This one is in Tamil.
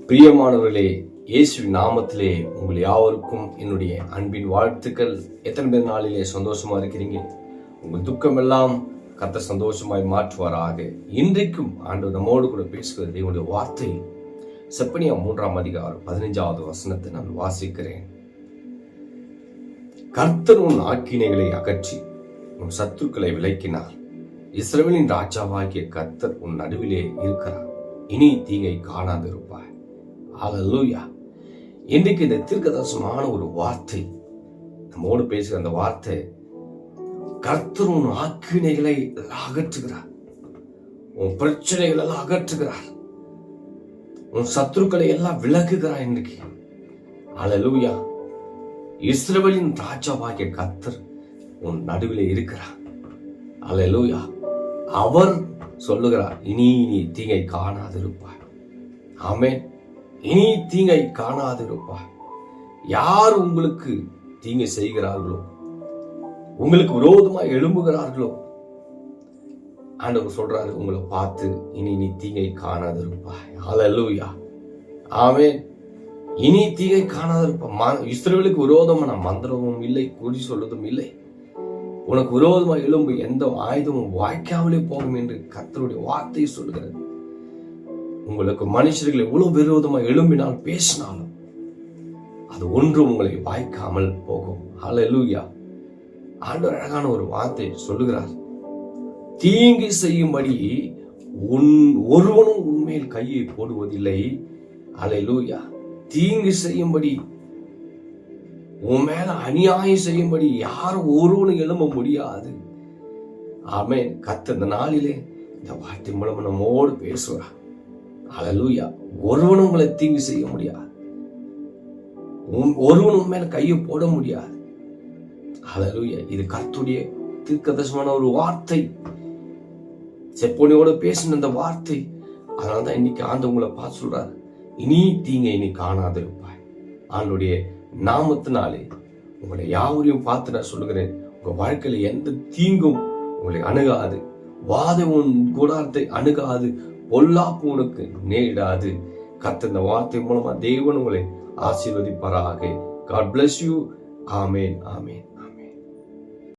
பிரியமானவர்களே, இயேசுவின் நாமத்திலே உங்கள் யாவருக்கும் என்னுடைய அன்பின் வாழ்த்துக்கள். எத்தனை பேர் நாளிலே சந்தோஷமா இருக்கிறீங்க? உங்கள் துக்கம் எல்லாம் கர்த்தர் சந்தோஷமாய் மாற்றுவாராக. இன்றைக்கும் ஆண்டவர் நம்மோடு கூட பேசுகிறது என்னுடைய வார்த்தை. செப்பனியா 3ஆம் அதிகாரம் 15வது வசனத்தை நான் வாசிக்கிறேன். கர்த்தர் உன் ஆக்கினைகளை அகற்றி உன் சத்துருக்களை விலக்கினார். இஸ்ரவேலின் ராஜாவாகிய கர்த்தர் உன் நடுவிலே இருக்கிறார். இனி தீங்கை காணாதிருப்பாய். ஹல்லேலூயா. இன்றைக்கு இந்த தீர்க்கதரிசனமான ஒரு வார்த்தை நம்மோடு பேசுகிற அந்த வார்த்தை, கர்த்தர் உன் ஆக்கினைகளை அகற்றுகிறார், உன் பிரச்சனைகள் எல்லாம் அகற்றுகிறார், உன் சத்துருக்களை எல்லாம் விலகுகிறார். இன்றைக்கு ஹல்லேலூயா. இஸ்ரவேலின் ராஜாவாகிய கர்த்தர் உன் நடுவிலே இருக்கிறார். ஹல்லேலூயா. அவர் சொல்லுகிறார், இனி நீ தீங்கை காணாதிருப்பாய். ஆமென். இனி தீங்கை காணாதிருப்பாய். யார் உங்களுக்கு தீங்கை செய்கிறார்களோ, உங்களுக்கு விரோதமாக எழும்புகிறார்களோ, ஆண்டவர் சொல்றாரு உங்களை பார்த்து, இனி நீ தீங்கை காணாதிருப்பாய். ஹல்லேலூயா. ஆமென். இனி தீங்கை காணாதிருப்பாய். இஸ்ரவேலுக்கு விரோதமான மந்திரமும் இல்லை, குறி சொல்வதும் இல்லை. உனக்கு விரோதமாக எழும்பு எந்த ஆயுதமும் வாய்க்காமலே போகும் என்று கர்த்தருடைய வார்த்தை சொல்கிறது. உங்களுக்கு மனுஷர்கள் எவ்வளவு விரோதமாக எழும்பினால் பேசினாலும் அது ஒன்றும் உங்களை வாய்க்காமல் போகும். ஹல்லேலூயா. ஆண்டவர் அழகான ஒரு வார்த்தை சொல்லுகிறார். தீங்கு செய்யும்படி ஒருவனும் உன்மேல் கையை போடுவதில்லை. ஹல்லேலூயா. தீங்கு செய்யும்படி, உன் மேல அநியாயம் செய்யும்படி யாரும் ஒருவனும் எழும்ப முடியாது. ஆமென். கர்த்தர் இந்த நாளிலே இந்த வார்த்தை மூலம் நம்மோடு பேசுவார். ஹல்லேலூயா. ஒருவனும் உங்களை தீங்கு செய்ய முடியாது, ஒருவனும் மேல கையை போட முடியாது. ஹல்லேலூயா. இது கர்த்தருடைய தீர்க்கதரிசனமான ஒரு வார்த்தை, செப்பனியோடு பேசின அந்த வார்த்தை. அதனால்தான் இன்னைக்கு ஆண்டவர் உங்களை பார்த்து சொல்றாரு, இனி தீங்கை இனி காணாதிருப்பாய். ஆண்டுடைய நாமத்தினாலே உங்களை யாவரையும் பார்த்து நான் சொல்லுகிறேன், உங்க வாழ்க்கையில எந்த தீங்கும் உங்களை அணுகாது, வாதை உன் கூடாரத்தை அணுகாது, பொல்லாப்பு உனக்கு நேரிடாது. கர்த்தர் இந்த வார்த்தை மூலமா தேவன் உங்களை ஆசீர்வதிப்பாராக. God bless you. Amen. Amen.